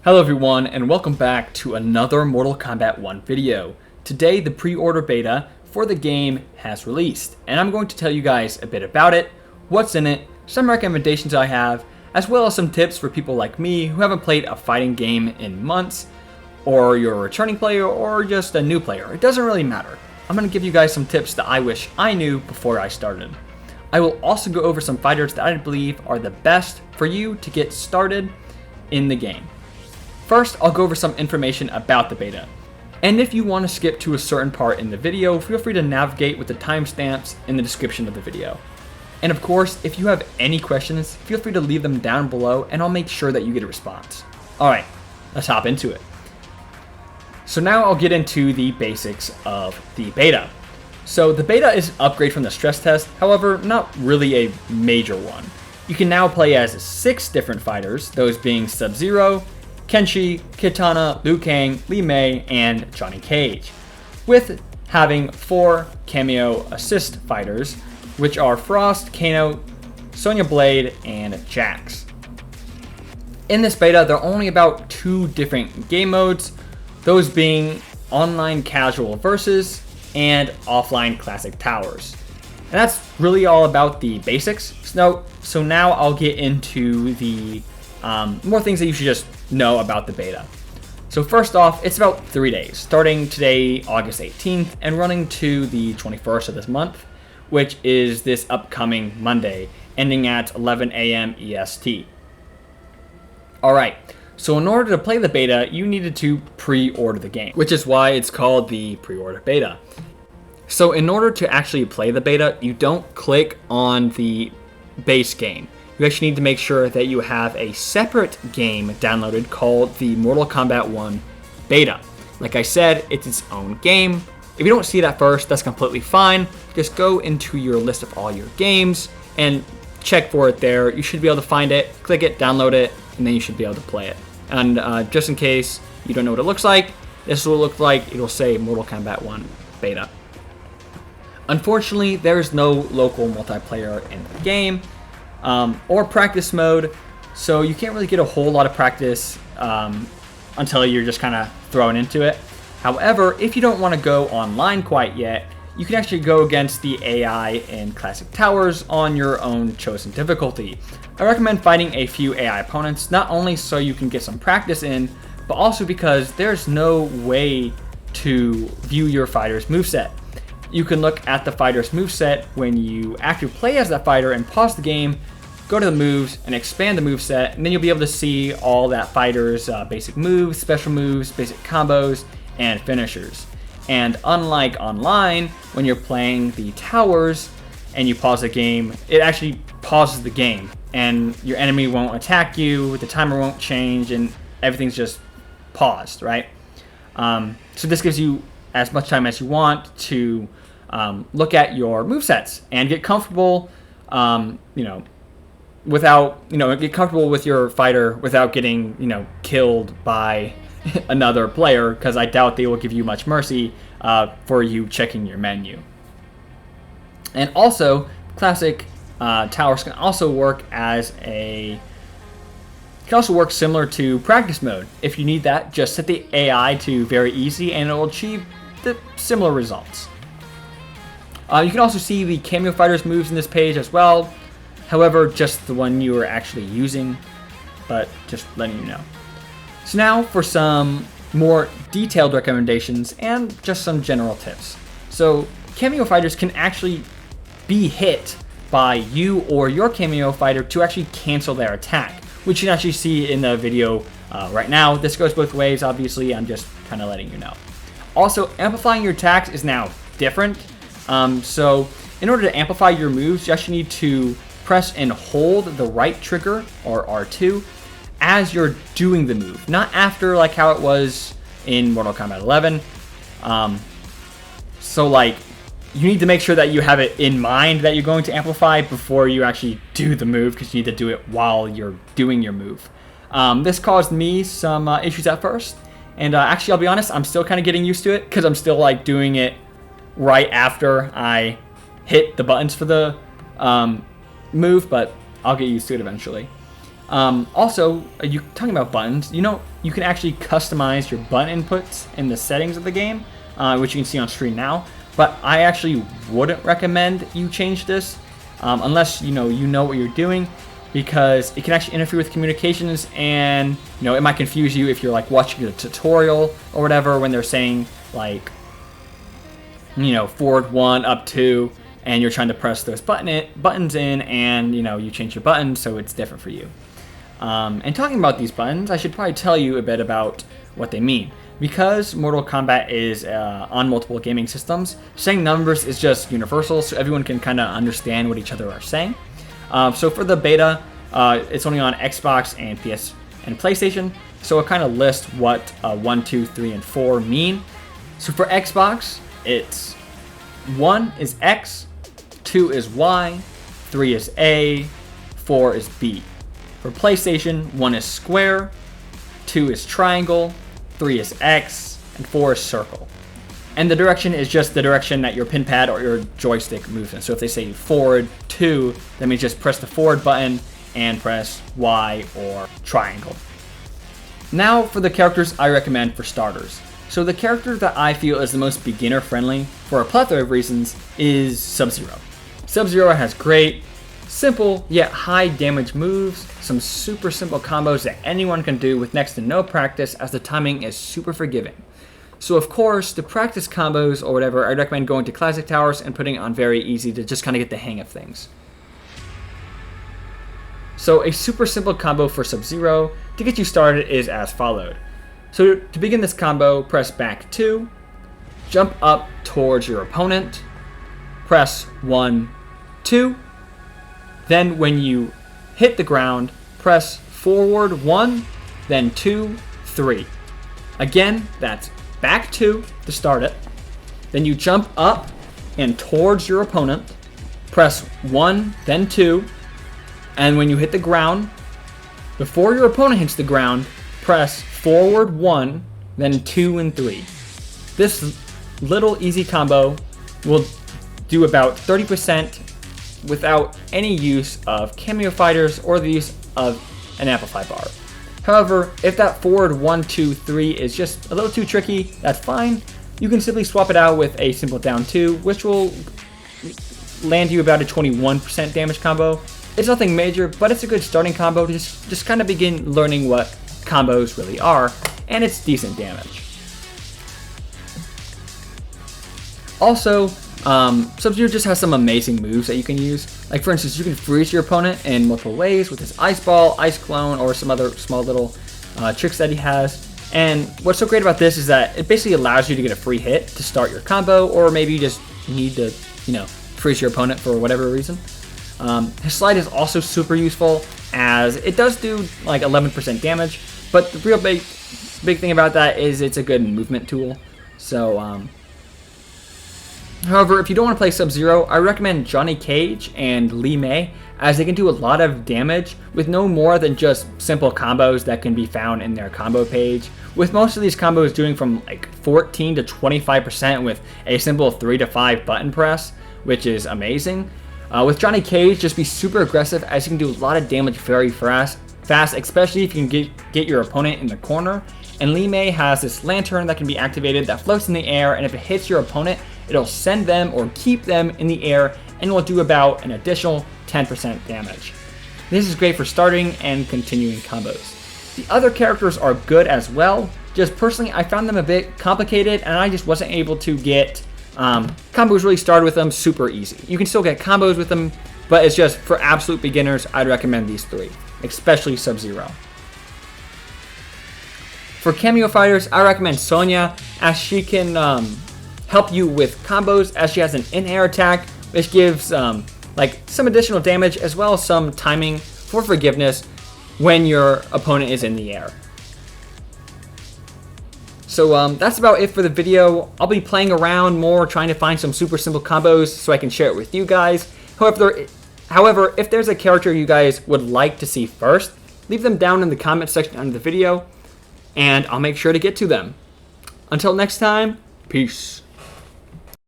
Hello everyone, and welcome back to another Mortal Kombat 1 video. Today the pre-order beta for the game has released, and I'm going to tell you guys a bit about it, what's in it, some recommendations I have, as well as some tips for people like me who haven't played a fighting game in months, or you're a returning player, or just a new player. It doesn't really matter. I'm going to give you guys some tips that I wish I knew before I started. I will also go over some fighters that I believe are the best for you to get started in the game. First, I'll go over some information about the beta. And if you want to skip to a certain part in the video, feel free to navigate with the timestamps in the description of the video. And of course, if you have any questions, feel free to leave them down below and I'll make sure that you get a response. Alright, let's hop into it. So now I'll get into the basics of the beta. So the beta is an upgrade from the stress test, however, not really a major one. You can now play as 6 different fighters, those being Sub-Zero, Kenshi, Kitana, Liu Kang, Li Mei, and Johnny Cage, with having 4 Kameo assist fighters, which are Frost, Kano, Sonya Blade, and Jax. In this beta, there are only about 2 different game modes, those being online casual versus and offline classic towers. And that's really all about the basics. So now I'll get into the more things that you should just know about the beta. So first off, it's about 3 days, starting today, August 18th, and running to the 21st of this month, which is this upcoming Monday, ending at 11 a.m. EST. Alright, so in order to play the beta, you needed to pre-order the game, which is why it's called the pre-order beta. So in order to actually play the beta, you don't click on the base game. You actually need to make sure that you have a separate game downloaded called the Mortal Kombat 1 Beta. Like I said, it's its own game. If you don't see that first, that's completely fine. Just go into your list of all your games and check for it there. You should be able to find it, click it, download it, and then you should be able to play it. And just in case you don't know what it looks like, this is what it looks like. It'll say Mortal Kombat 1 Beta. Unfortunately, there is no local multiplayer in the game. Or practice mode, so you can't really get a whole lot of practice until you're just kind of thrown into it. However, if you don't want to go online quite yet, you can actually go against the AI in Classic Towers on your own chosen difficulty. I recommend fighting a few AI opponents, not only so you can get some practice in, but also because there's no way to view your fighter's moveset. You can look at the fighter's moveset when you actually play as that fighter and pause the game, go to the moves, and expand the moveset, and then you'll be able to see all that fighter's basic moves, special moves, basic combos, and finishers. And unlike online, when you're playing the towers and you pause the game, it actually pauses the game, and your enemy won't attack you, the timer won't change, and everything's just paused, right? So this gives you as much time as you want to look at your movesets and get comfortable, get comfortable with your fighter without getting, killed by another player, because I doubt they will give you much mercy for you checking your menu. And also, classic towers can also work similar to practice mode. If you need that, just set the AI to very easy and it will achieve the similar results. You can also see the Kameo fighters moves in this page as well. However, just the one you are actually using, but just letting you know. So now for some more detailed recommendations and just some general tips. So Kameo fighters can actually be hit by you or your Kameo fighter to actually cancel their attack, which you can actually see in the video right now. This goes both ways, obviously. I'm just kind of letting you know. Also, amplifying your attacks is now different. So in order to amplify your moves, you actually need to press and hold the right trigger, or R2, as you're doing the move, not after, like how it was in Mortal Kombat 11. You need to make sure that you have it in mind that you're going to amplify before you actually do the move, because you need to do it while you're doing your move. This caused me some issues at first, and actually, I'll be honest, I'm still kind of getting used to it, because I'm still doing it right after I hit the buttons for the move, but I'll get used to it eventually. Also, you talking about buttons, you know, you can actually customize your button inputs in the settings of the game, which you can see on screen now. But I actually wouldn't recommend you change this unless you know what you're doing, because it can actually interfere with communications, and it might confuse you if you're like watching a tutorial or whatever when they're saying like forward 1, up 2, and you're trying to press those buttons in, and you change your buttons so it's different for you. And talking about these buttons, I should probably tell you a bit about what they mean. Because Mortal Kombat is on multiple gaming systems, saying numbers is just universal, so everyone can kind of understand what each other are saying. So for the beta, it's only on Xbox and PS and PlayStation, so it kind of lists what 1, 2, 3, and 4 mean. So for Xbox, it's 1 is X, 2 is Y, 3 is A, 4 is B. For PlayStation, 1 is square, 2 is triangle, 3 is X, and 4 is circle. And the direction is just the direction that your pin pad or your joystick moves in. So if they say forward 2, that means just press the forward button and press Y or triangle. Now for the characters I recommend for starters. So the character that I feel is the most beginner friendly for a plethora of reasons is Sub-Zero. Sub-Zero has great, simple yet high damage moves, some super simple combos that anyone can do with next to no practice, as the timing is super forgiving. So of course, to practice combos or whatever, I'd recommend going to Classic Towers and putting it on very easy to just kind of get the hang of things. So a super simple combo for Sub-Zero to get you started is as followed. So to begin this combo, press back 2, jump up towards your opponent, press 1, 2, then when you hit the ground, press forward 1, then 2, 3. Again, that's back 2 to start it. Then you jump up and towards your opponent, press 1, then 2, and when you hit the ground, before your opponent hits the ground, press forward 1, then 2 and 3. This little easy combo will do about 30% without any use of Kameo fighters or the use of an amplify bar. However, if that forward 1, 2, 3 is just a little too tricky, that's fine. You can simply swap it out with a simple down 2, which will land you about a 21% damage combo. It's nothing major, but it's a good starting combo to just kind of begin learning what combos really are, and it's decent damage. Also, Sub-Zero just has some amazing moves that you can use. Like for instance, you can freeze your opponent in multiple ways with his Ice Ball, Ice Clone, or some other small little tricks that he has. And what's so great about this is that it basically allows you to get a free hit to start your combo, or maybe you just need to, freeze your opponent for whatever reason. His slide is also super useful, as it does do like 11% damage, but the real big thing about that is it's a good movement tool. So, however, if you don't want to play Sub-Zero, I recommend Johnny Cage and Lee May, as they can do a lot of damage with no more than just simple combos that can be found in their combo page, with most of these combos doing from like 14 to 25% with a simple 3 to 5 button press, which is amazing. With Johnny Cage, just be super aggressive, as you can do a lot of damage very fast, especially if you can get your opponent in the corner. And Lee May has this lantern that can be activated that floats in the air, and if it hits your opponent, it'll send them or keep them in the air, and will do about an additional 10% damage. This is great for starting and continuing combos. The other characters are good as well, just personally I found them a bit complicated, and I just wasn't able to get combos really started with them super easy. You can still get combos with them, but it's just for absolute beginners, I'd recommend these 3, especially Sub-Zero. For Kameo fighters, I recommend Sonya, as she can help you with combos, as she has an in-air attack, which gives like some additional damage as well as some timing for forgiveness when your opponent is in the air. So that's about it for the video. I'll be playing around more, trying to find some super simple combos so I can share it with you guys. However, if there's a character you guys would like to see first, leave them down in the comment section under the video, and I'll make sure to get to them. Until next time, peace.